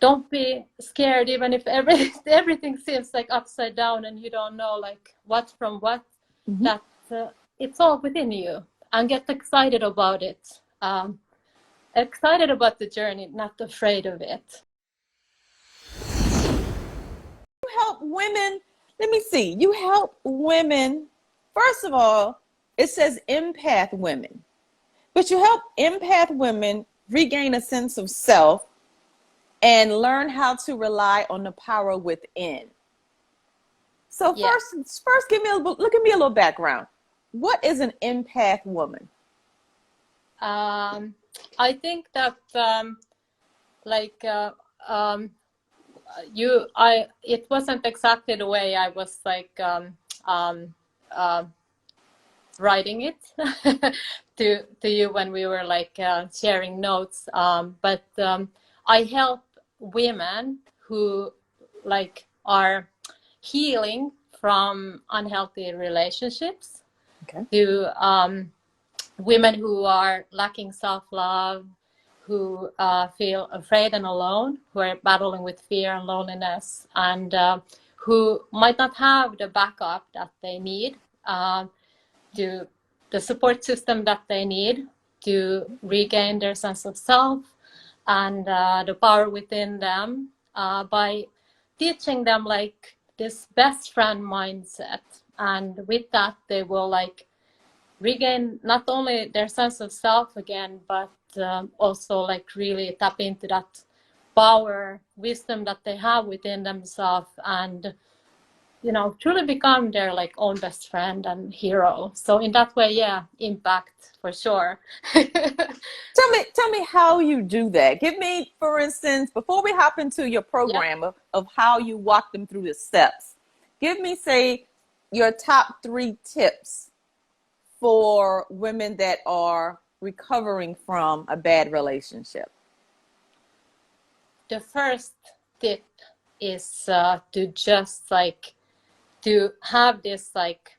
don't be scared, even if everything seems like upside down and you don't know like what from what. Mm-hmm. That it's all within you, and get excited about it. Excited about the journey, not afraid of it. You help women. Let me see. You help women. First of all, it says empath women, but you help empath women regain a sense of self and learn how to rely on the power within. So Yeah. first, give me a little background. What is an empath woman? I think that like it wasn't exactly the way I was like um, uh, writing it to you when we were like sharing notes. But I help women who like are healing from unhealthy relationships, Okay. to women who are lacking self-love, who feel afraid and alone, who are battling with fear and loneliness, and who might not have the backup that they need, to the support system that they need to regain their sense of self and the power within them, by teaching them like this best friend mindset. And with that, they will like regain not only their sense of self again, but also like really tap into that power, wisdom that they have within themselves, and truly become their like own best friend and hero. So in that way, yeah, impact for sure. Tell me how you do that. Give me, for instance, before we hop into your Yeah. program of how you walk them through the steps, give me, say, your top 3 tips for women that are recovering from a bad relationship. The first tip is to just like to have this like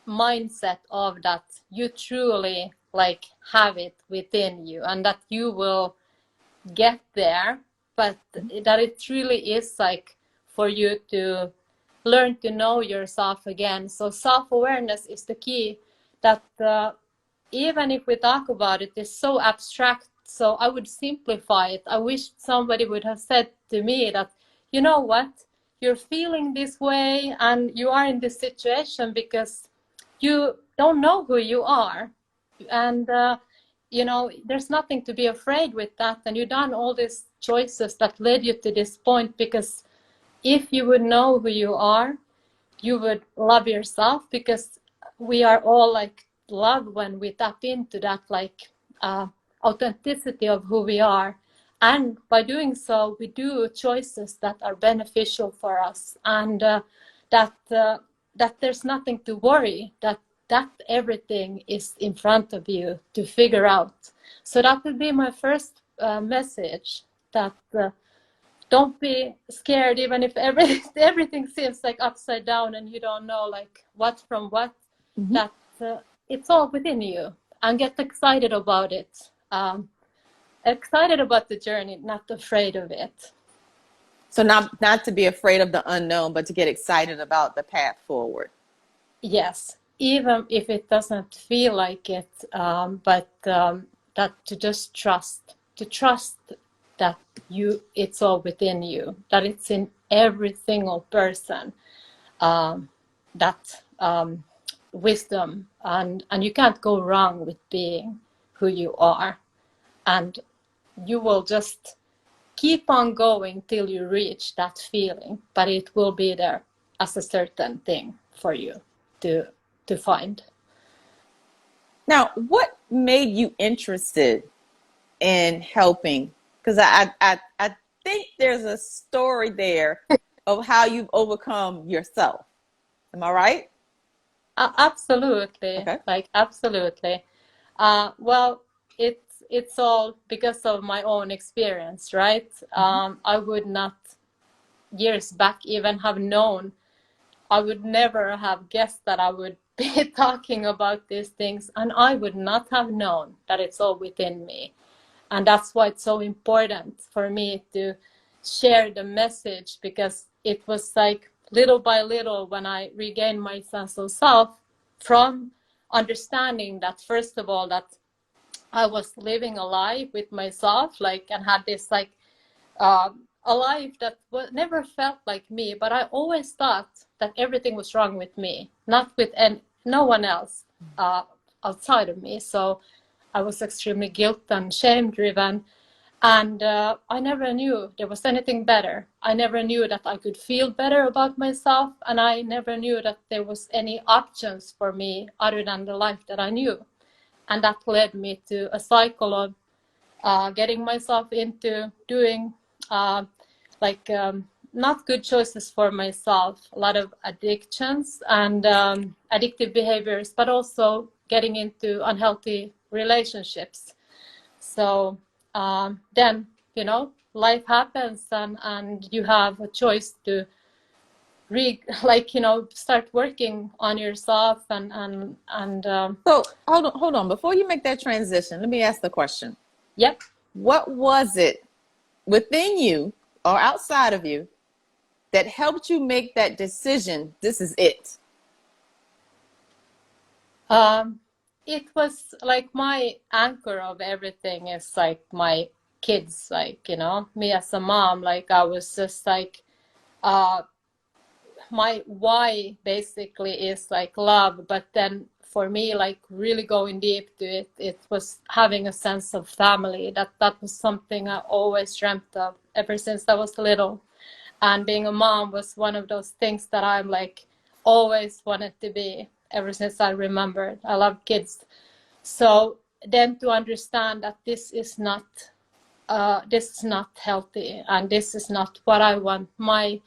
mindset of that you truly like have it within you, and that you will get there, but that it really is like for you to learn to know yourself again. So self-awareness is the key. That even if we talk about it, it's so abstract. So I would simplify it. I wish somebody would have said to me that, you know what, you're feeling this way and you are in this situation because you don't know who you are. And there's nothing to be afraid with that. And you've done all these choices that led you to this point, because if you would know who you are, you would love yourself, because we are all like love when we tap into that like authenticity of who we are. And by doing so, we do choices that are beneficial for us, and that there's nothing to worry, that everything is in front of you to figure out. So that would be my first message, that don't be scared, even if everything seems like upside down and you don't know like what from what. Mm-hmm. That it's all within you, and get excited about it. Excited about the journey, not afraid of it. So not to be afraid of the unknown, but to get excited about the path forward. Yes, even if it doesn't feel like it, but that to just trust, that it's all within you, that it's in every single person, that wisdom, and you can't go wrong with being who you are, and you will just keep on going till you reach that feeling, but it will be there as a certain thing for you to find. Now, what made you interested in helping? Because I think there's a story there of how you've overcome yourself. Am I right? Absolutely, Okay. like absolutely. Well, it's all because of my own experience, right? I would not years back even have known. I would never have guessed that I would be talking about these things, and I would not have known that it's all within me. And that's why it's so important for me to share the message, because it was like little by little when I regained my sense of self from understanding that, first of all, that I was living a life with myself, like, and had this like a life that never felt like me, but I always thought that everything was wrong with me, not with no one else outside of me. So I was extremely guilt and shame driven, and I never knew there was anything better. I never knew that I could feel better about myself, and I never knew that there was any options for me other than the life that I knew. And that led me to a cycle of getting myself into doing not good choices for myself, a lot of addictions and addictive behaviors, but also getting into unhealthy relationships. So then, you know, life happens, and you have a choice to start working on yourself and So hold on. Before you make that transition, let me ask the question. Yep. What was it within you or outside of you that helped you make that decision? This is it. It was like my anchor of everything is like my kids, like, you know, me as a mom. Like, I was just like, my why basically is like love, but then for me, like really going deep to it, it was having a sense of family. That was something I always dreamt of ever since I was little, and being a mom was one of those things that I'm like always wanted to be ever since I remembered. I love kids. So then to understand that this is not healthy, and this is not what I want my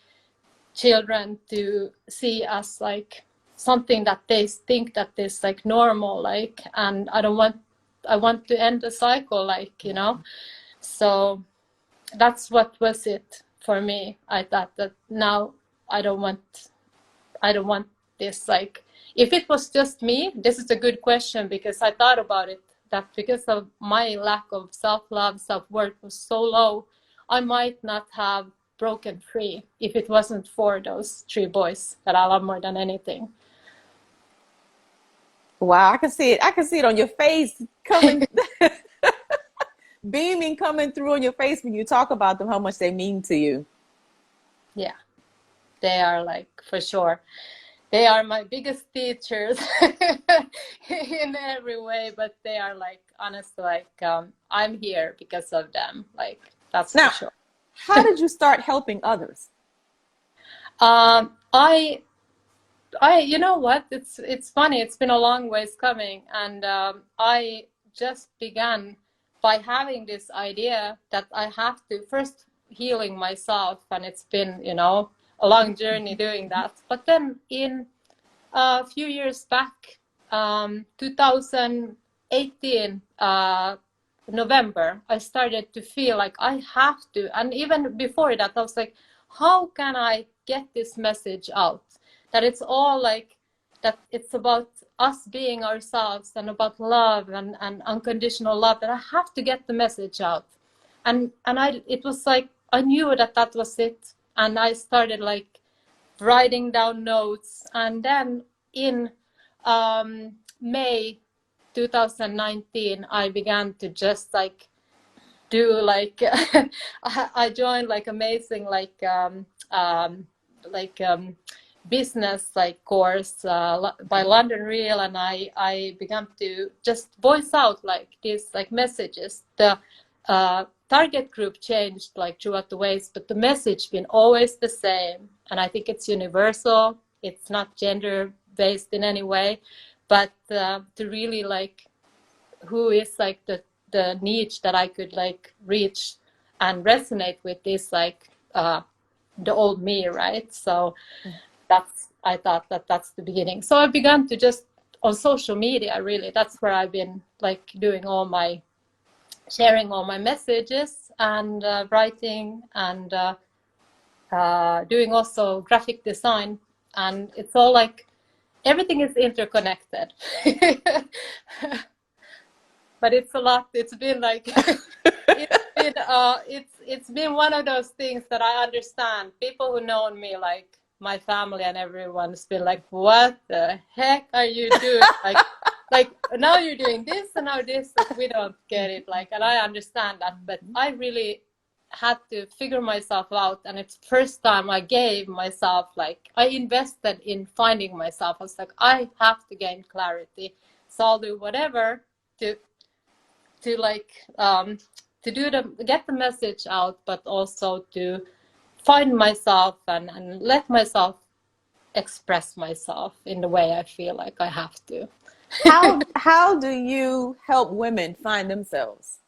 children to see as like something that they think that is like normal, like, and I want to end the cycle, like, you know. So that's what was it for me. I thought that now I don't want this, like, if it was just me, this is a good question, because I thought about it, that because of my lack of self-love, self-worth was so low, I might not have broken free if it wasn't for those 3 boys that I love more than anything. Wow, I can see it. I can see it on your face coming, beaming coming through on your face when you talk about them, how much they mean to you. Yeah, they are like, for sure. They are my biggest teachers in every way, but they are like, honestly, like, I'm here because of them. Like, that's Now, for sure. how did you start helping others? I, you know what? It's funny. It's been a long ways coming, and I just began by having this idea that I have to first healing myself, and it's been, you know, a long journey doing that. But then in a few years back, 2018 November, I started to feel like I have to, and even before that, I was like, how can I get this message out? That it's all like, that it's about us being ourselves and about love and unconditional love, that I have to get the message out. And it was like, I knew that was it. And I started like writing down notes, and then in May 2019 I began to just like do like I joined like amazing business like course by London Real, and I began to just voice out like these like messages. The target group changed like throughout the ways, but the message been always the same, and I think it's universal. It's not gender based in any way, but to really like who is like the niche that I could like reach and resonate with is like the old me, right? So I thought that's the beginning. So I began to just on social media, really, that's where I've been like doing all my sharing all my messages and writing and doing also graphic design, and it's all like everything is interconnected. but it's a lot. It's been like it's been one of those things that I understand. People who know me, like my family and everyone's been like, what the heck are you doing? Like now you're doing this and now this, like, we don't get it. Like, and I understand that, but I really had to figure myself out, and it's the first time I gave myself, like, I invested in finding myself. I was like, I have to gain clarity, so I'll do whatever to like to get the message out, but also to find myself and let myself express myself in the way I feel like I have to. How do you help women find themselves?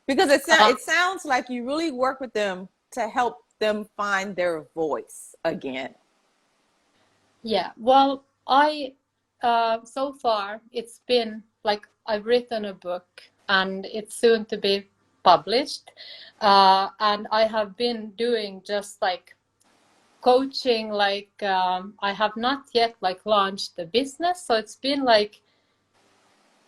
Because it sounds like you really work with them to help them find their voice again. Yeah, well, I so far it's been like I've written a book and it's soon to be published, and I have been doing just like coaching, like I have not yet like launched the business, so it's been like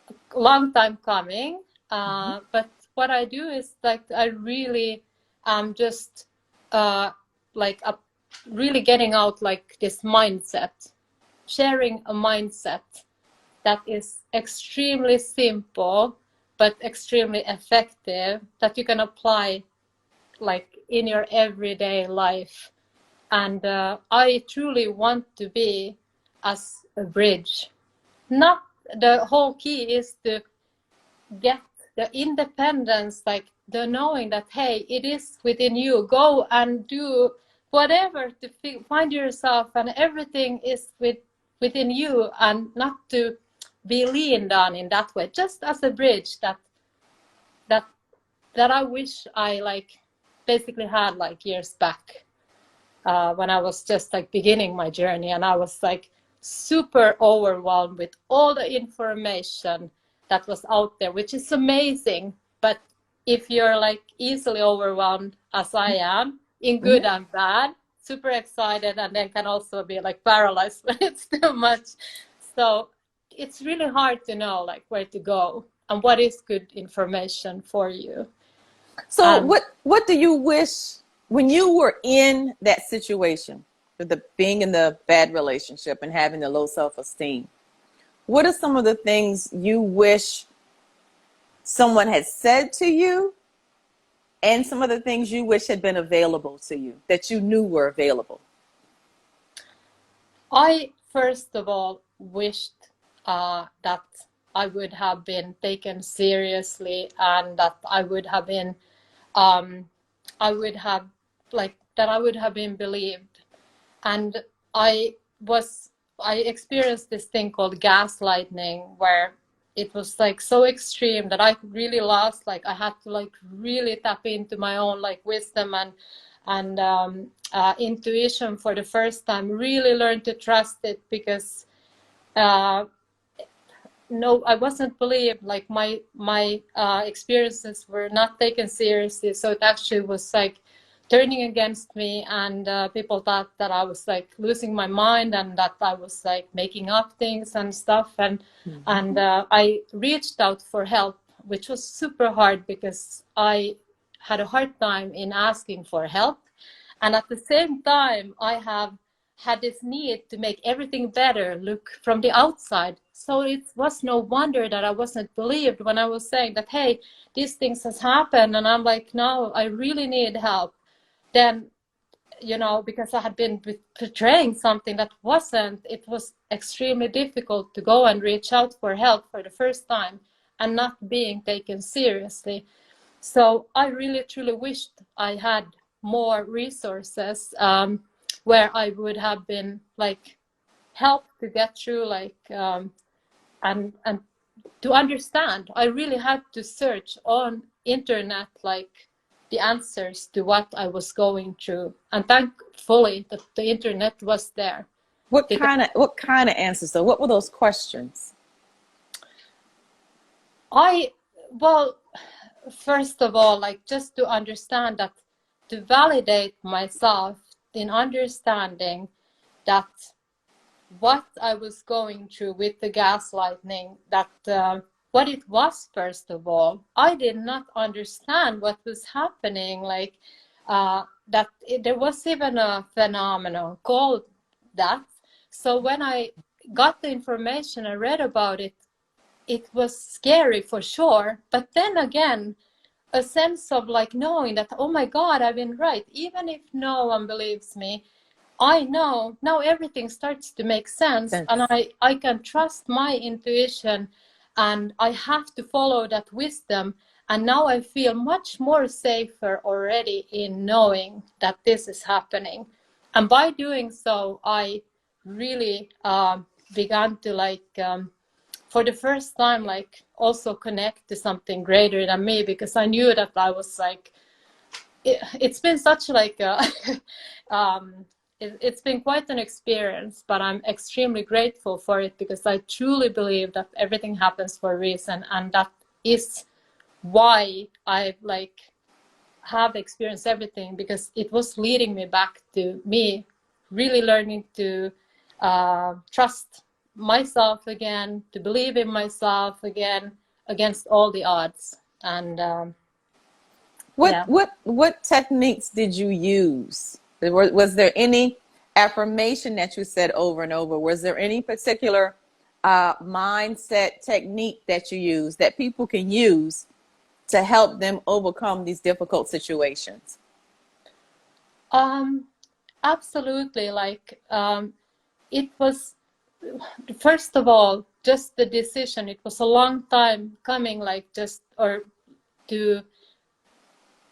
a long time coming, but what I do is like I really am just like really getting out like this mindset, sharing a mindset that is extremely simple but extremely effective, that you can apply like in your everyday life. And I truly want to be as a bridge. Not the whole key is to get the independence, like the knowing that, hey, it is within you. Go and do whatever to find yourself, and everything is within you, and not to be leaned on in that way, just as a bridge that I wish I like basically had like years back, when I was just like beginning my journey, and I was like super overwhelmed with all the information that was out there, which is amazing. But if you're like easily overwhelmed as I am, in good and bad, super excited, and then can also be like paralyzed when it's too much. So it's really hard to know like where to go and what is good information for you. So what do you wish when you were in that situation, being in the bad relationship and having the low self-esteem? What are some of the things you wish someone had said to you, and some of the things you wish had been available to you that you knew were available? I first of all wished that I would have been taken seriously, and that I would have been I would have been believed. And I experienced this thing called gaslighting, where it was like so extreme that I really lost, like I had to like really tap into my own like wisdom and intuition for the first time, really learn to trust it, because no, I wasn't believed. Like my experiences were not taken seriously, so it actually was like turning against me, and people thought that I was like losing my mind and that I was like making up things and stuff. And I reached out for help, which was super hard because I had a hard time in asking for help, and at the same time I have had this need to make everything better look from the outside. So it was no wonder that I wasn't believed when I was saying that, hey, these things has happened, and I'm like, no, I really need help. Then, you know, because I had been portraying something that wasn't, it was extremely difficult to go and reach out for help for the first time and not being taken seriously. So I really truly wished I had more resources, where I would have been like helped to get through, like and to understand. I really had to search on internet like the answers to what I was going through, and thankfully that the internet was there. What kind of answers though? What were those questions? Well, first of all, like just to understand that, to validate myself in understanding that what I was going through with the gaslighting, that what it was. First of all, I did not understand what was happening, like there was even a phenomenon called that. So when I got the information, I read about it, it was scary for sure, but then again, a sense of like knowing that, oh my God, I've been right. Even if no one believes me, I know now everything starts to make sense, and I can trust my intuition, and I have to follow that wisdom. And now I feel much more safer already in knowing that this is happening. And by doing so, I really began to for the first time, like also connect to something greater than me, because I knew that I was like, it's been such like a, it's been quite an experience, but I'm extremely grateful for it, because I truly believe that everything happens for a reason, and that is why I have experienced everything, because it was leading me back to me really learning to trust myself again, to believe in myself again against all the odds. And what techniques did you use? Was there any affirmation that you said over and over? Was there any particular mindset technique that you use that people can use to help them overcome these difficult situations? Absolutely. It was, first of all, just the decision. It was a long time coming, to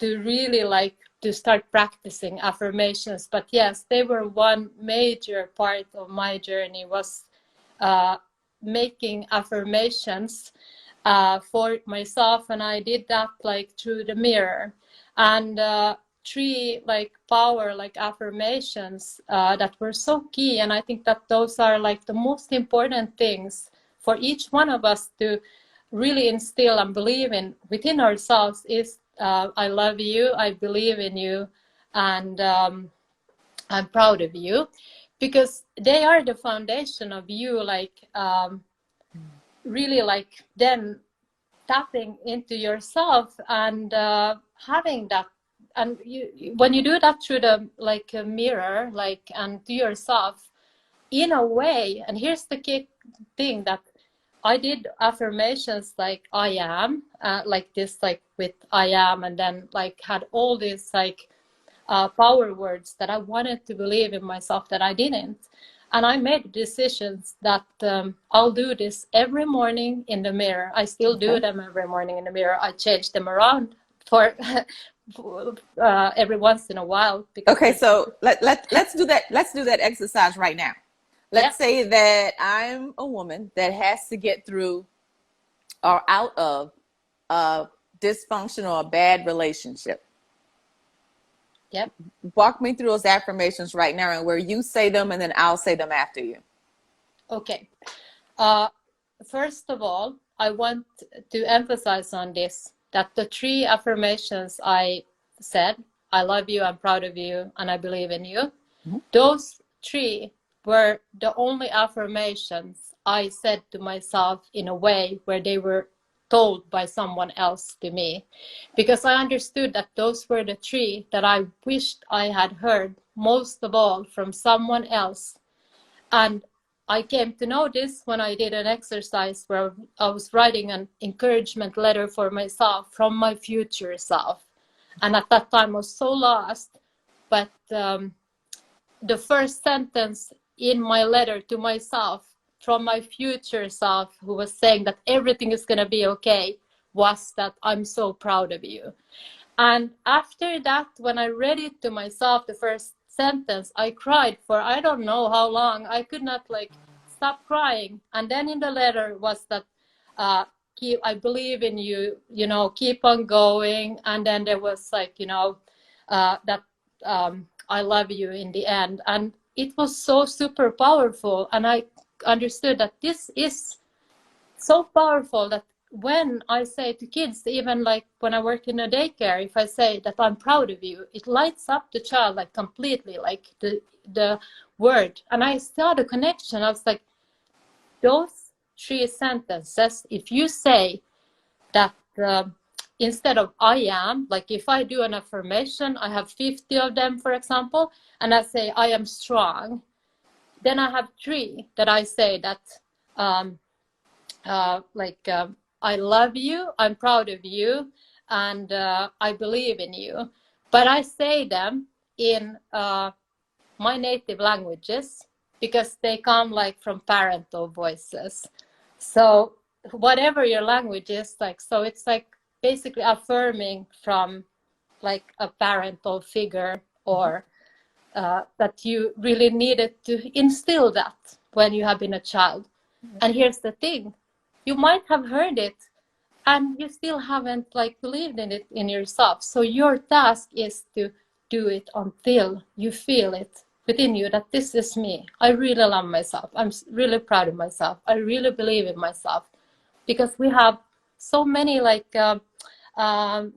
really to start practicing affirmations. But yes, they were one major part of my journey, was making affirmations for myself. And I did that through the mirror. And three power affirmations that were so key. And I think that those are the most important things for each one of us to really instill and believe in within ourselves is I love you, I believe in you, and I'm proud of you, because they are the foundation of you really then tapping into yourself and having that. And when you do that through the a mirror and to yourself, in a way, and here's the key thing, that I did affirmations I am, with I am, and then had all these power words that I wanted to believe in myself that I didn't. And I made decisions that I'll do this every morning in the mirror. I still do them every morning in the mirror. I change them around for every once in a while. Okay, so let's do that. Let's do that exercise right now. Let's say that I'm a woman that has to get through or out of a dysfunctional or bad relationship. Yep. Walk me through those affirmations right now, and where you say them and then I'll say them after you. Okay. First of all, I want to emphasize on this, that the three affirmations I said, I love you, I'm proud of you, and I believe in you. Mm-hmm. Those three were the only affirmations I said to myself in a way where they were told by someone else to me, because I understood that those were the three that I wished I had heard most of all from someone else. And I came to know this when I did an exercise where I was writing an encouragement letter for myself from my future self. And at that time I was so lost, but the first sentence in my letter to myself from my future self, who was saying that everything is going to be okay, was that I'm so proud of you. And after that, when I read it to myself, the first sentence, I cried for I don't know how long. I could not stop crying. And then in the letter was that I believe in you, keep on going. And then there was that I love you in the end. And it was so super powerful. And I understood that this is so powerful that when I say to kids, even when I work in a daycare, if I say that I'm proud of you, it lights up the child completely, the word. And I saw the connection. I was like, those 3 sentences, if you say that instead of I am, like if I do an affirmation, I have 50 of them, for example, and I say I am strong, then I have 3 that I say that I love you, I'm proud of you, and I believe in you. But I say them in my native languages because they come like from parental voices. So whatever your language is, like, so it's like basically affirming from like a parental figure, or that you really needed to instill that when you have been a child. And here's the thing, you might have heard it and you still haven't like believed in it in yourself. So your task is to do it until you feel it within you, that this is me. I really love myself. I'm really proud of myself. I really believe in myself. Because we have so many like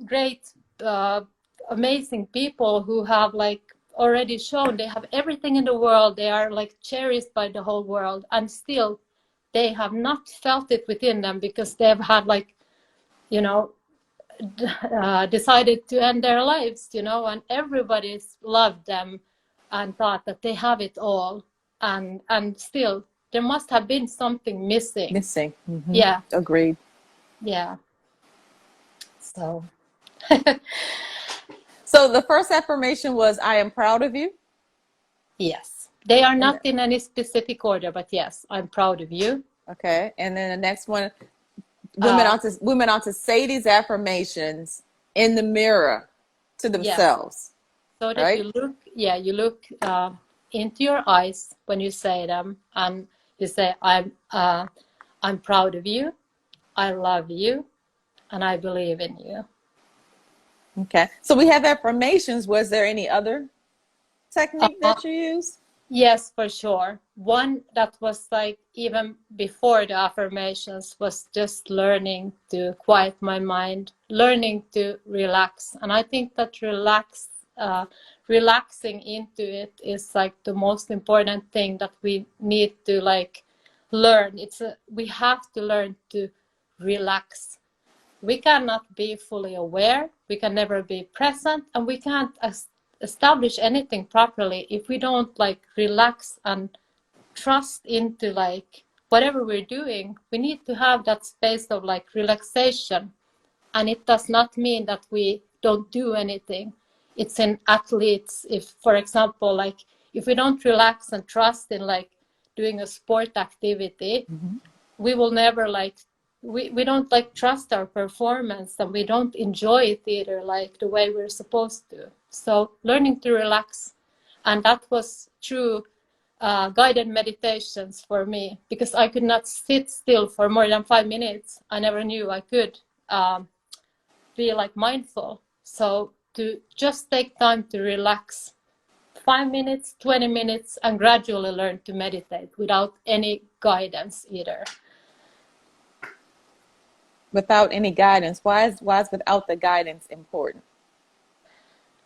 great, amazing people who have like already shown they have everything in the world. They are like cherished by the whole world, and still they have not felt it within them because they have had like, decided to end their lives, and everybody's loved them and thought that they have it all, and still there must have been something missing. Mm-hmm. Yeah. Agreed. Yeah. So. So the first affirmation was, I am proud of you. Yes. They are not in any specific order, but yes, I'm proud of you. Okay. And then the next one, women ought to say these affirmations in the mirror to themselves. Yes. So that right? you look into your eyes when you say them, and you say, I'm proud of you, I love you, and I believe in you. Okay. So we have affirmations. Was there any other technique that you use? Yes, for sure. One that was like even before the affirmations was just learning to quiet my mind, learning to relax. And I think that relaxing into it is like the most important thing that we need to like learn. We have to learn to relax. We cannot be fully aware, we can never be present, and we can't establish anything properly if we don't like relax and trust into like whatever we're doing. We need to have that space of like relaxation, and it does not mean that we don't do anything. It's in athletes, if for example, like if we don't relax and trust in like doing a sport activity, we will never like we don't like trust our performance, and we don't enjoy it either like the way we're supposed to. So learning to relax, and that was through guided meditations for me, because I could not sit still for more than 5 minutes. I never knew I could be like mindful. So to just take time to relax, 5 minutes, 20 minutes, and gradually learn to meditate without any guidance either. Without any guidance. Why is without the guidance important?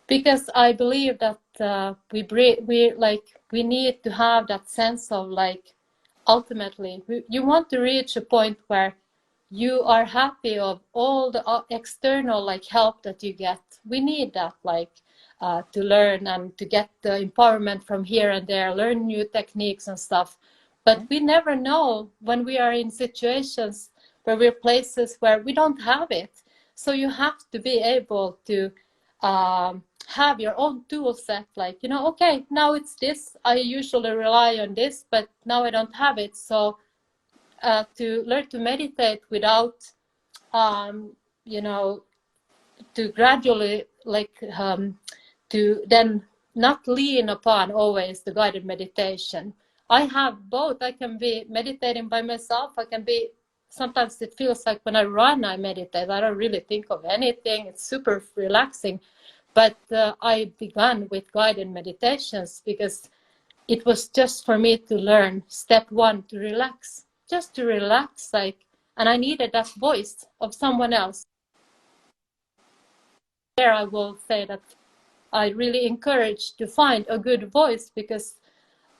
Because I believe that we need to have that sense of like, ultimately you want to reach a point where you are happy of all the external like help that you get. We need that like to learn and to get the empowerment from here and there, learn new techniques and stuff. But we never know when we are in situations where we're places where we don't have it. So you have to be able to have your own tool set, like, okay, now it's this, I usually rely on this, but now I don't have it. So to learn to meditate without to gradually like to then not lean upon always the guided meditation. I have both. I can be meditating by myself. I can be, sometimes it feels like when I run, I meditate. I don't really think of anything. It's super relaxing. But I began with guided meditations because it was just for me to learn step 1, to relax, just to relax, like, and I needed that voice of someone else. There I will say that I really encourage to find a good voice, because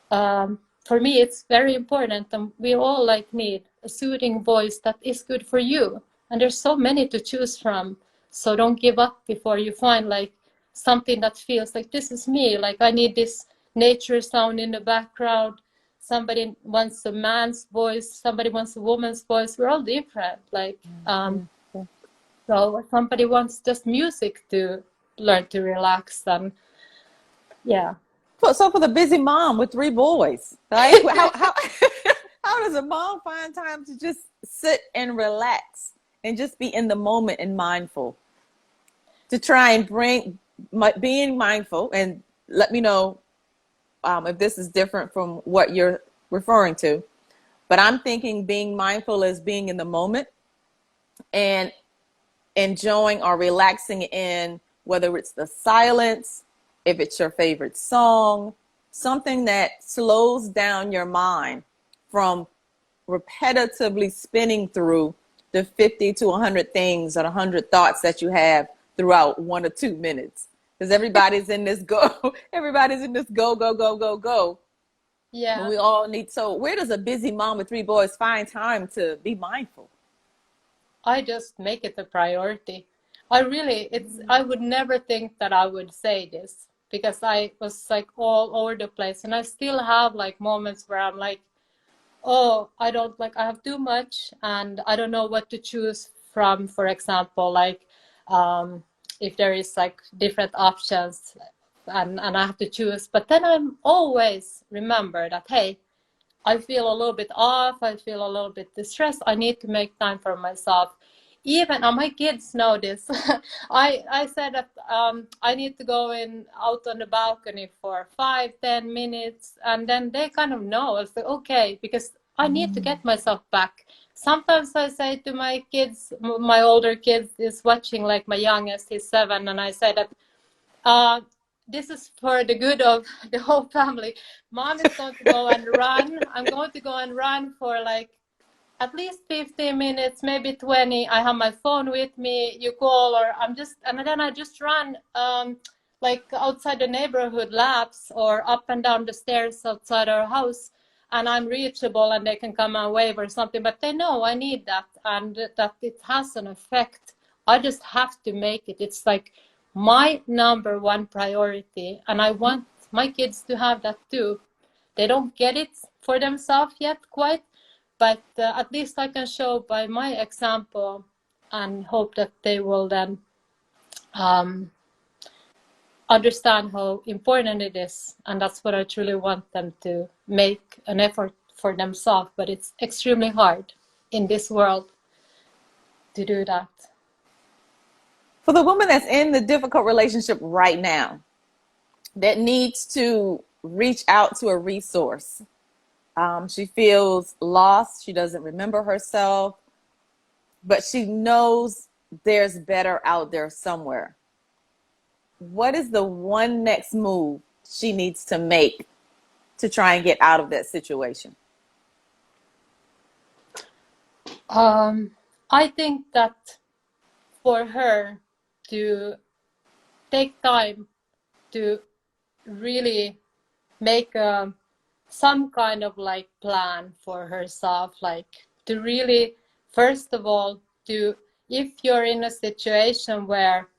for me it's very important, and we all like need a soothing voice that is good for you. And there's so many to choose from. So don't give up before you find like something that feels like this is me. Like I need this nature sound in the background. Somebody wants a man's voice. Somebody wants a woman's voice. We're all different. Like, so somebody wants just music to learn to relax. And yeah. So for the busy mom with 3 boys, right? How does a mom find time to just sit and relax and just be in the moment and mindful? To try and bring being mindful, and let me know if this is different from what you're referring to. But I'm thinking being mindful is being in the moment and enjoying or relaxing in, whether it's the silence, if it's your favorite song, something that slows down your mind from repetitively spinning through the 50 to 100 things or 100 thoughts that you have throughout 1 or 2 minutes. Because everybody's in this go, go. Yeah. And we all need, so where does a busy mom with 3 boys find time to be mindful? I just make it a priority. I would never think that I would say this because I was like all over the place, and I still have like moments where I'm like, oh, I don't like, I have too much and I don't know what to choose from. For example, like if there is like different options and I have to choose, but then I'm always remember that, hey, I feel a little bit off, I feel a little bit distressed, I need to make time for myself. Even my kids know this. I said that I need to go out on the balcony for 5-10 minutes, and then they kind of know. It's like, okay, because I need to get myself back. Sometimes I say to my kids, my older kids is watching, like my youngest, he's 7, and I say that this is for the good of the whole family. Mom is going to go and run. I'm going to go and run for like at least 15 minutes, maybe 20. I have my phone with me. You call, or and then I just run like outside the neighborhood laps or up and down the stairs outside our house, and I'm reachable and they can come and wave or something. But they know I need that and that it has an effect. I just have to make it. It's like my number one priority, and I want my kids to have that too. They don't get it for themselves yet quite, but at least I can show by my example and hope that they will then understand how important it is. And that's what I truly want them to make an effort for themselves. But it's extremely hard in this world to do that. For the woman that's in the difficult relationship right now, that needs to reach out to a resource. She feels lost. She doesn't remember herself, but she knows there's better out there somewhere. What is the one next move she needs to make to try and get out of that situation? I think that for her to take time to really make some kind of like plan for herself, like to really, first of all, if you're in a situation where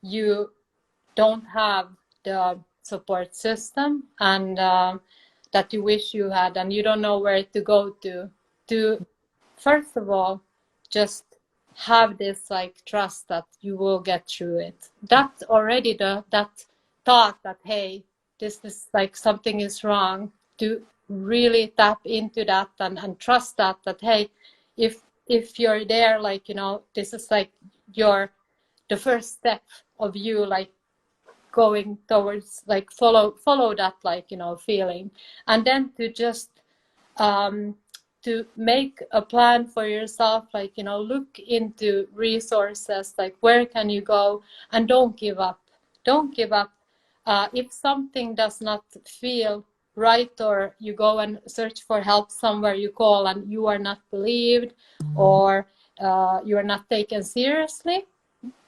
you don't have the support system and that you wish you had, and you don't know where to go to first of all just have this like trust that you will get through it. That's already that thought that, hey, this is like something is wrong, to really tap into that and trust that hey, if you're there, like, you know, this is like the first step of you like going towards like follow that, like, you know, feeling, and then to just to make a plan for yourself, like, you know, look into resources, like where can you go, and don't give up. If something does not feel right, or you go and search for help somewhere, you call and you are not believed, or you are not taken seriously,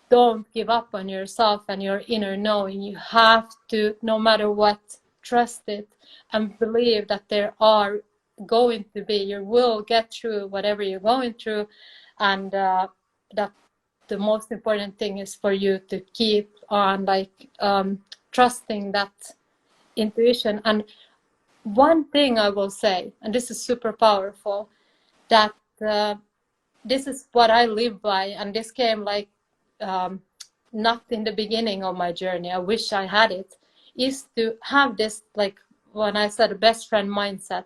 don't give up on yourself and your inner knowing. You have to, no matter what, trust it and believe that there are going to be. You will get through whatever you're going through, and that the most important thing is for you to keep on trusting that intuition. And one thing I will say, and this is super powerful, that this is what I live by, and this came not in the beginning of my journey. I wish I had it. Is to have this, like when I said, best friend mindset,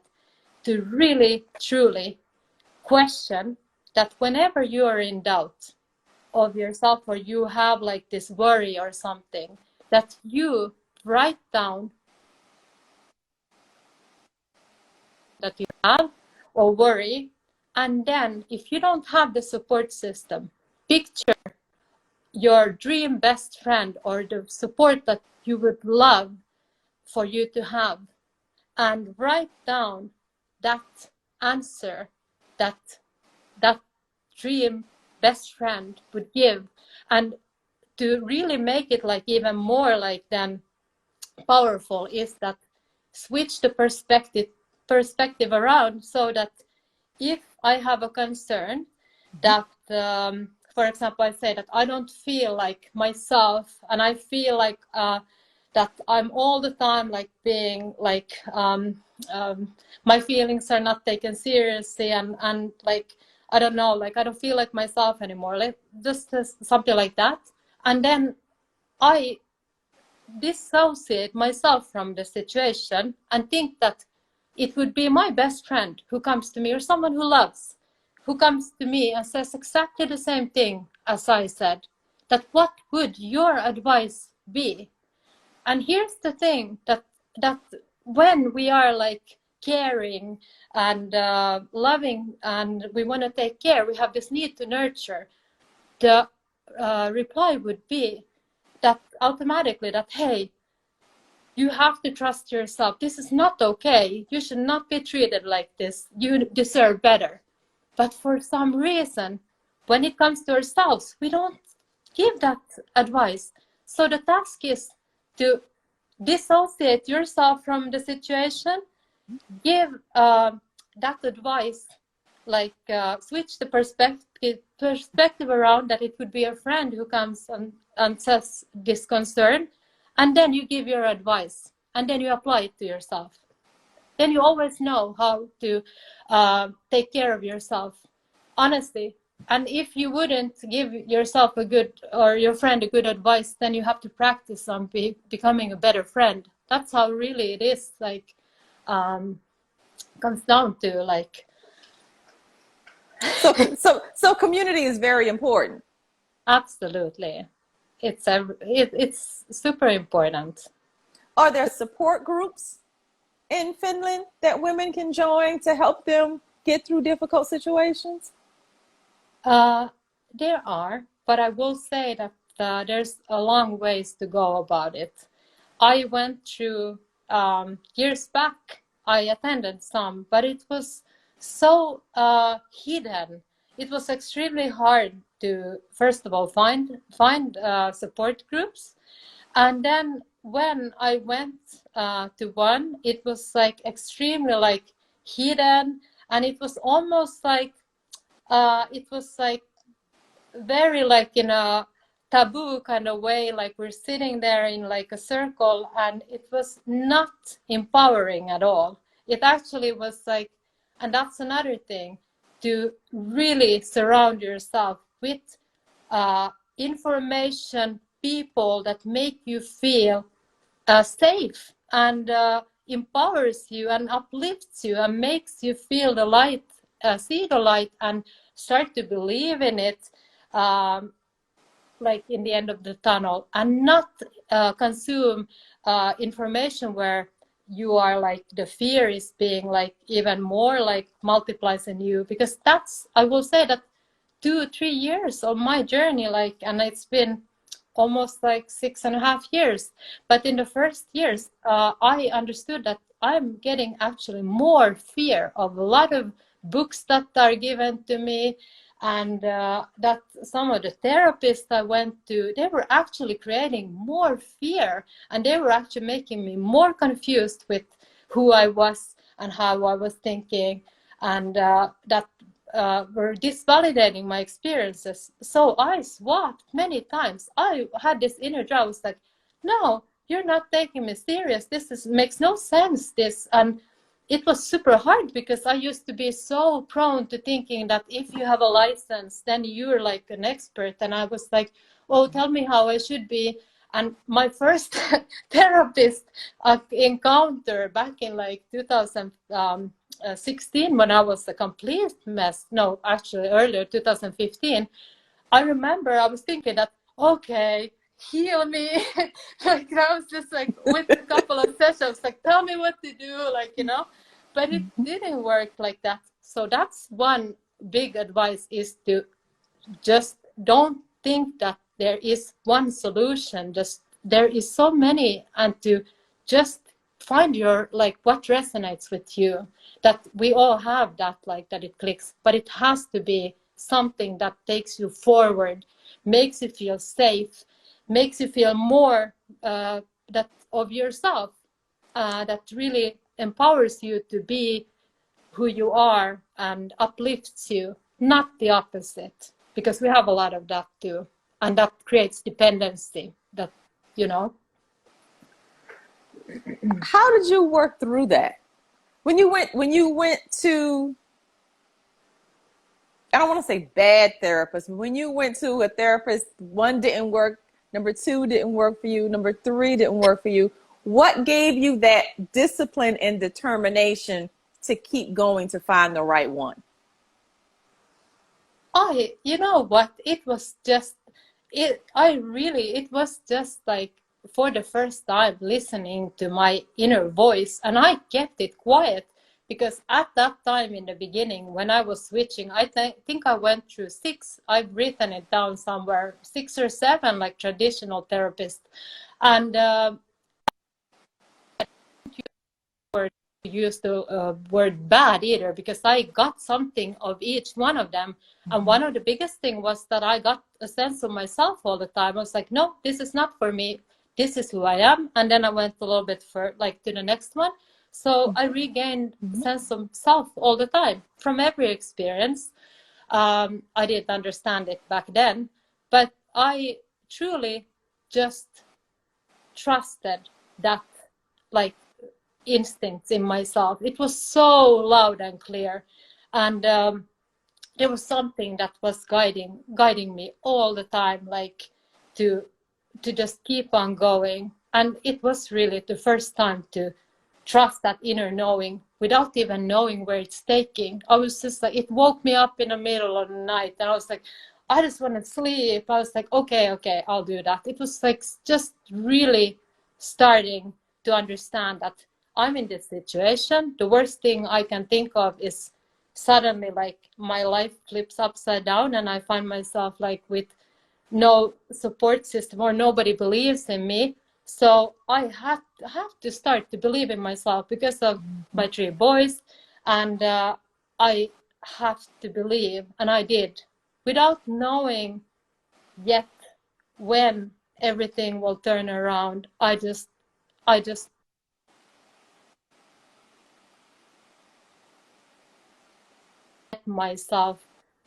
to really truly question that whenever you are in doubt of yourself, or you have like this worry or something, that you write down that you have or worry, and then if you don't have the support system, picture your dream best friend or the support that you would love for you to have, and write down that answer that that dream best friend would give. And to really make it like even more like then powerful is that switch the perspective around, so that if I have a concern that for example, I say that I don't feel like myself, and I feel like that I'm all the time like being like my feelings are not taken seriously, and like I don't know, like I don't feel like myself anymore, like just something like that. And then I dissociate myself from the situation and think that it would be my best friend who comes to me, or someone who loves, who comes to me and says exactly the same thing as I said, that what would your advice be? And here's the thing, that when we are like caring and loving, and we want to take care, we have this need to nurture, the reply would be that automatically that, hey, you have to trust yourself. This is not okay. You should not be treated like this. You deserve better. But for some reason, when it comes to ourselves, we don't give that advice. So the task is to dissociate yourself from the situation, give that advice, like switch the perspective around, that it would be a friend who comes and says this concern, and then you give your advice, and then you apply it to yourself. Then you always know how to take care of yourself, honestly. And if you wouldn't give yourself a good, or your friend a good advice, then you have to practice on becoming a better friend. That's how really it is, like comes down to like. So community is very important. Absolutely. It's super important. Are there support groups in Finland that women can join to help them get through difficult situations? There are, but I will say that there's a long ways to go about it. I went through years back, I attended some, but it was so hidden. It was extremely hard to, first of all, find support groups. And then when I went to one, it was like extremely like hidden, and it was almost like it was like very like in a taboo kind of way, like we're sitting there in like a circle, and it was not empowering at all. It actually was like, and that's another thing, to really surround yourself with information, people that make you feel safe, and empowers you and uplifts you and makes you feel the light, see the light, and start to believe in it, like in the end of the tunnel, and not consume information where you are like the fear is being like even more like multiplies in you. Because that's, I will say that 2-3 years of my journey, like, and it's been almost like 6.5 years, but in the first years I understood that I'm getting actually more fear of a lot of books that are given to me, and that some of the therapists I went to, they were actually creating more fear, and they were actually making me more confused with who I was and how I was thinking, and that were disvalidating my experiences. So I swapped many times. I had this inner drive. I was like, no, you're not taking me serious. Makes no sense, this. And it was super hard because I used to be so prone to thinking that if you have a license, then you're like an expert. And I was like, oh, tell me how I should be. And my first therapist encounter back in like 2016, when I was a complete mess, no, actually earlier, 2015, I remember I was thinking that, okay, heal me. Like I was just like with a couple of sessions, like tell me what to do, like, you know, but it didn't work like that. So that's one big advice, is to just don't think that there is one solution. Just there is so many, and to just find your, like, what resonates with you. That we all have that, like that it clicks, but it has to be something that takes you forward, makes you feel safe, makes you feel more that of yourself, that really empowers you to be who you are and uplifts you, not the opposite, because we have a lot of that too, and that creates dependency, that, you know. How did you work through that? When you went to, I don't want to say bad therapist, but when you went to a therapist, one didn't work, number two didn't work for you, number three didn't work for you, what gave you that discipline and determination to keep going to find the right one? You know what, it was just, it was just like, for the first time, listening to my inner voice, and I kept it quiet, because at that time in the beginning, when I was switching, I think I went through I've written it down somewhere, 6 or 7 like traditional therapists, and use the word bad either, because I got something of each one of them. And one of the biggest thing was that I got a sense of myself all the time. I was like, no, this is not for me, this is who I am. And then I went a little bit for like to the next one. So I regained sense of self all the time from every experience. I didn't understand it back then, but I truly just trusted that, like, instincts in myself. It was so loud and clear, and there was something that was guiding me all the time, like to just keep on going. And it was really the first time to trust that inner knowing without even knowing where it's taking. I was just like, it woke me up in the middle of the night, and I was like, I just want to sleep. I was like, okay, I'll do that. It was like just really starting to understand that I'm in this situation. The worst thing I can think of is suddenly like my life flips upside down, and I find myself like with no support system, or nobody believes in me. So I have to start to believe in myself because of my 3 boys, and I have to believe, and I did, without knowing yet when everything will turn around. I just let myself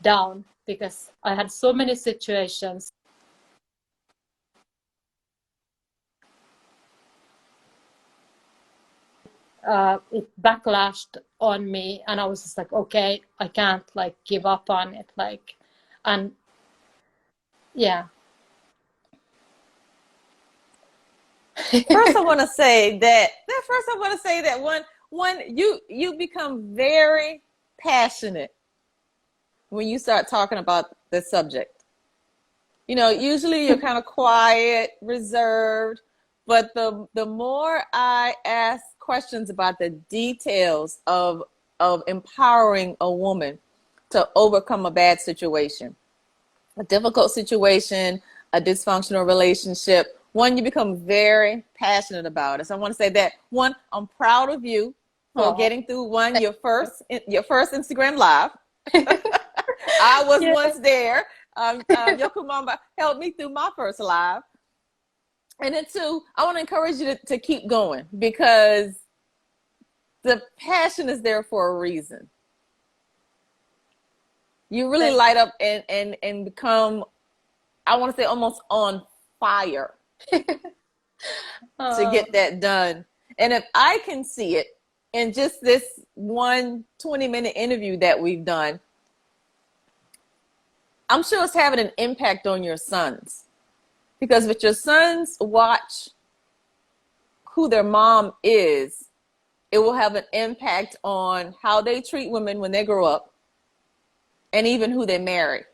down, because I had so many situations. It backlashed on me, and I was just like, okay, I can't like give up on it, like, and yeah. First, I want to say that one you become very passionate when you start talking about the subject. You know, usually you're kind of quiet, reserved, but the more I ask questions about the details of empowering a woman to overcome a bad situation, a difficult situation, a dysfunctional relationship, one, you become very passionate about it. So I want to say that, one, I'm proud of you for getting through your first Instagram Live. I was once there. Yokomamba helped me through my first live. And then 2, I want to encourage you to keep going, because the passion is there for a reason. You really light up and become, I want to say, almost on fire to get that done. And if I can see it in just this one 20-minute interview that we've done, I'm sure it's having an impact on your sons. Because if your sons watch who their mom is, it will have an impact on how they treat women when they grow up, and even who they marry.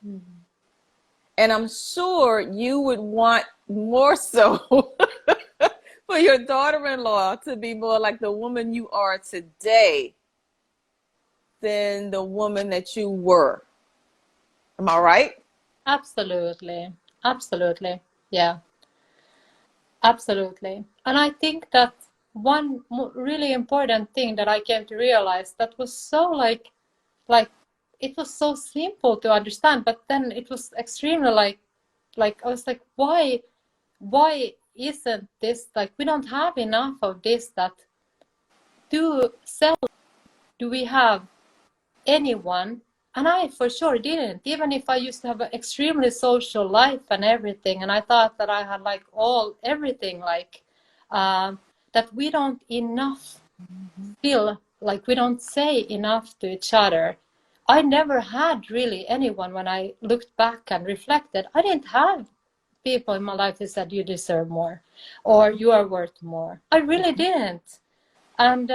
Mm-hmm. And I'm sure you would want more so for your daughter-in-law to be more like the woman you are today than the woman that you were. Am I right? Absolutely. Absolutely. Yeah. Absolutely. And I think that one really important thing that I came to realize that was so like it was so simple to understand, but then it was extremely like I was like, why isn't this like we don't have enough of this, that to sell do we have anyone? And I for sure didn't, even if I used to have an extremely social life and everything, and I thought that I had like everything like that we don't enough feel like we don't say enough to each other. I never had really anyone, when I looked back and reflected, I didn't have people in my life who said you deserve more or you are worth more. I really didn't. And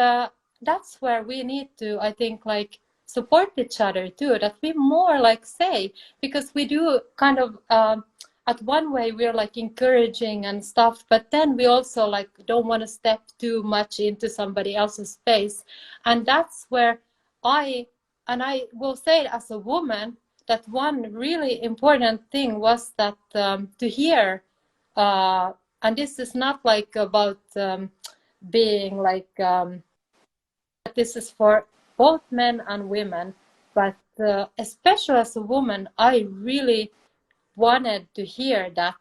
that's where we need to, I think, like support each other too, that we more like say, because we do kind of at one way we're like encouraging and stuff, but then we also like don't want to step too much into somebody else's space. And that's where I will say it as a woman, that one really important thing was that to hear and this is not like about being like this is for both men and women, but especially as a woman, I really wanted to hear that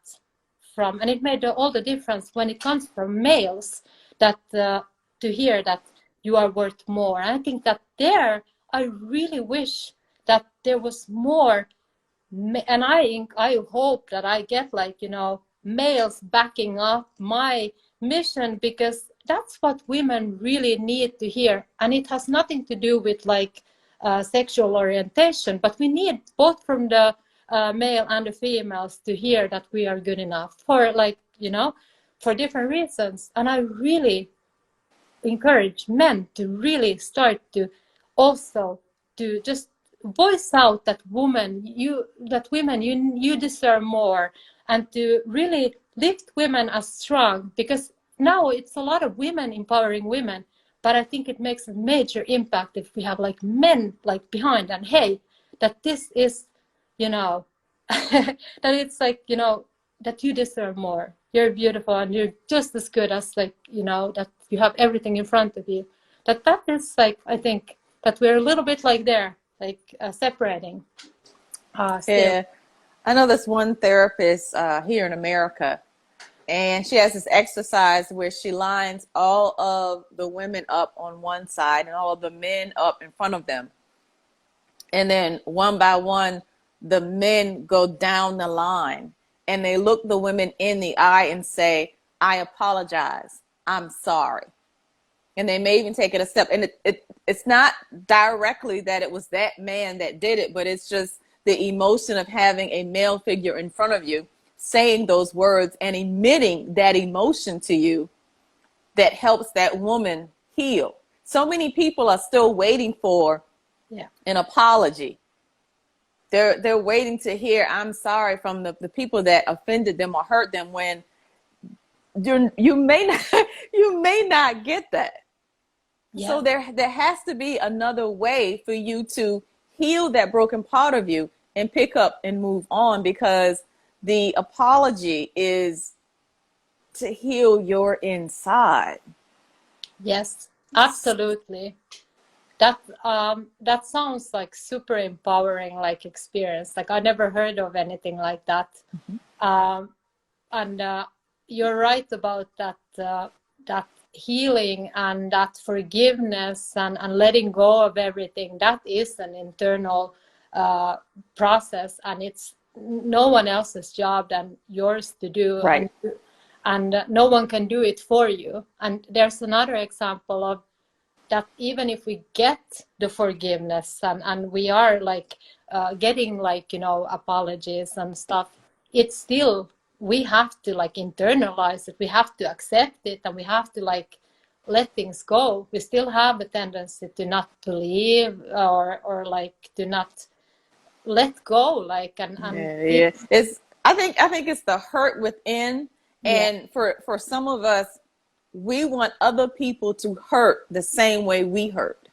from, and it made all the difference when it comes from males, that to hear that you are worth more. And I think that there, I really wish that there was more, and I hope that I get like, you know, males backing up my mission, because that's what women really need to hear. And it has nothing to do with like sexual orientation, but we need both from the male and the females to hear that we are good enough for, like, you know, for different reasons. And I really encourage men to really start to also to just voice out that women you deserve more, and to really lift women as strong, because now it's a lot of women empowering women, but I think it makes a major impact if we have like men like behind, and hey, that this is, you know, that it's like, you know, that you deserve more, you're beautiful and you're just as good as, like, you know, that you have everything in front of you. That is like, I think that we're a little bit like there, like separating still. Yeah. I know this one therapist here in America, and she has this exercise where she lines all of the women up on one side and all of the men up in front of them. And then one by one, the men go down the line and they look the women in the eye and say, I apologize, I'm sorry. And they may even take it a step. And it's not directly that it was that man that did it, but it's just the emotion of having a male figure in front of you saying those words and emitting that emotion to you that helps that woman heal. So many people are still waiting for an apology. They're waiting to hear I'm sorry from the people that offended them or hurt them, when you may not get that. Yeah. So there has to be another way for you to heal that broken part of you and pick up and move on, because the apology is to heal your inside. Yes, absolutely. That sounds like super empowering, like experience. Like I never heard of anything like that. Mm-hmm. And you're right about that. That healing and that forgiveness and letting go of everything, that is an internal process, and it's no one else's job than yours to do. Right. And no one can do it for you. And there's another example of that. Even if we get the forgiveness and we are like getting like, you know, apologies and stuff, it's still, we have to like internalize it, we have to accept it, and we have to like let things go. We still have a tendency to not believe or like to not let go, like, and Yeah. It's, I think it's the hurt within. yeah, And for some of us, we want other people to hurt the same way we hurt.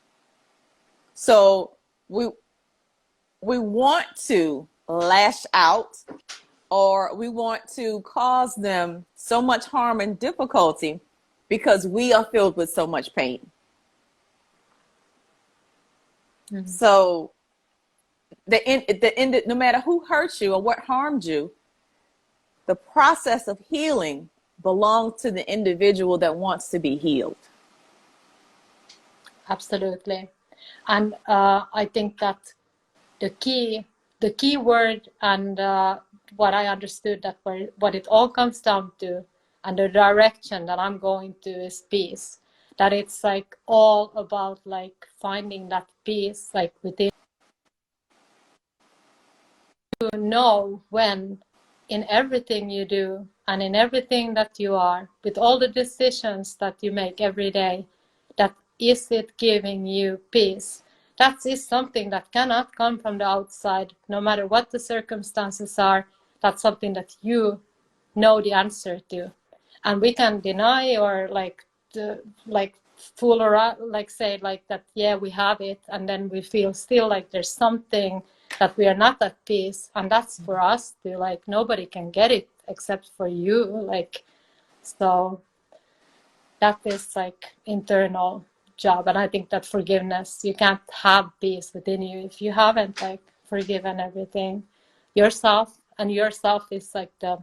So we want to lash out, or we want to cause them so much harm and difficulty because we are filled with so much pain. mm-hmm. So the end, no matter who hurt you or what harmed you, the process of healing belongs to the individual that wants to be healed. Absolutely. And I think that the key word, and what I understood, that what it all comes down to, and the direction that I'm going to, is peace. That it's like all about like finding that peace like within, to know when in everything you do and in everything that you are, with all the decisions that you make every day, that is it giving you peace. That is something that cannot come from the outside, no matter what the circumstances are. That's something that you know the answer to. And we can deny or like fool around, like say like that, yeah, we have it, and then we feel still like there's something that we are not at peace. And that's for us to like, nobody can get it except for you, like, so that is like internal job. And I think that forgiveness, you can't have peace within you if you haven't like forgiven everything yourself. And yourself is like the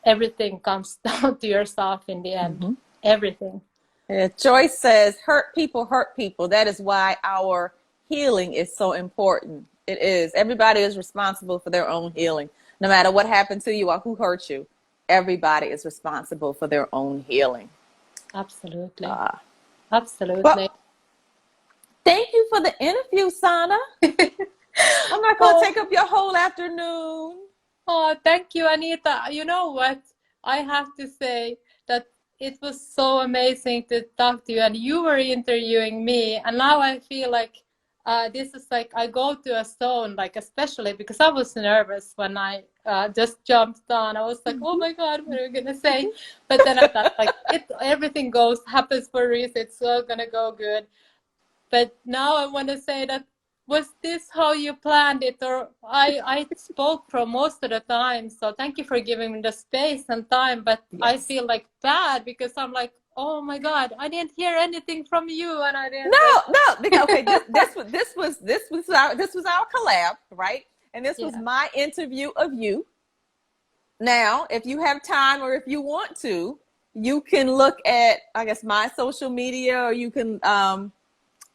everything comes down to yourself in the end. Mm-hmm. Everything. Joyce says, hurt people hurt people. That is why our healing is so important. It is. Everybody is responsible for their own healing. No matter what happened to you or who hurt you, everybody is responsible for their own healing. Absolutely. Absolutely. Well, thank you for the interview, Sanna. I'm not going to take up your whole afternoon. Oh, thank you, Anita. You know what? I have to say that it was so amazing to talk to you, and you were interviewing me, and now I feel like this is like I go to a zone, like especially because I was nervous when I just jumped on. I was like, oh my God, what are we gonna say? But then I thought like everything happens for a reason. It's all gonna go good. But now I want to say that, was this how you planned it? Or I spoke for most of the time, so thank you for giving me the space and time. But yes, I feel like bad because I'm like, oh my God, I didn't hear anything from you, and I didn't. No. Okay, this was our collab, right? And this was my interview of you. Now, if you have time or if you want to, you can look at, I guess, my social media, or you can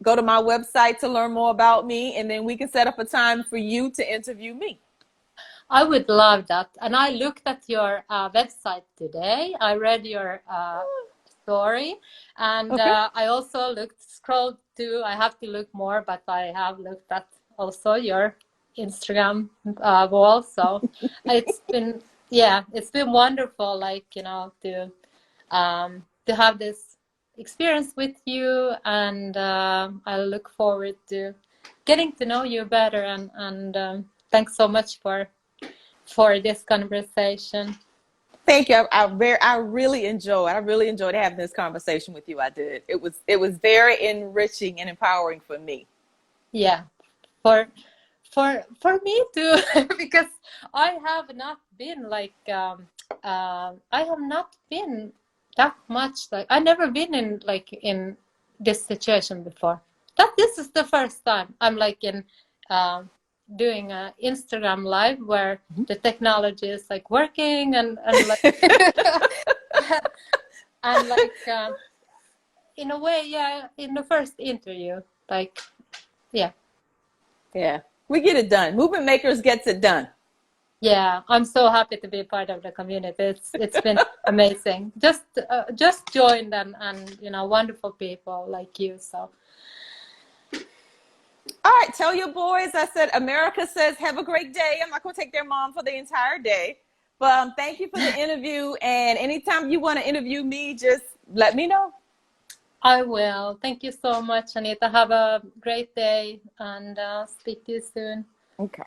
go to my website to learn more about me, and then we can set up a time for you to interview me. I would love that. And I looked at your website today. I read your story, and okay, I also scrolled to, I have to look more, but I have looked at also your Instagram wall. So it's been, it's been wonderful, like, you know, to have this experience with you, and I look forward to getting to know you better, and thanks so much for this conversation. Thank you. I really enjoyed having this conversation with you. I did. It was very enriching and empowering for me. Yeah, for me too, because I have not been like I have not been that much, like I never been in this situation before. This is the first time I'm like in doing an Instagram live where the technology is like working and like And like in a way, yeah, in the first interview, like, yeah. Yeah, we get it done. Movement Makers gets it done. Yeah, I'm so happy to be part of the community. It's been amazing. Just joined and you know, wonderful people like you. So All right, tell your boys. I said America says have a great day. I'm not going to take their mom for the entire day, but thank you for the interview. And anytime you want to interview me, just let me know. I will. Thank you so much, Anita. Have a great day and speak to you soon. Okay.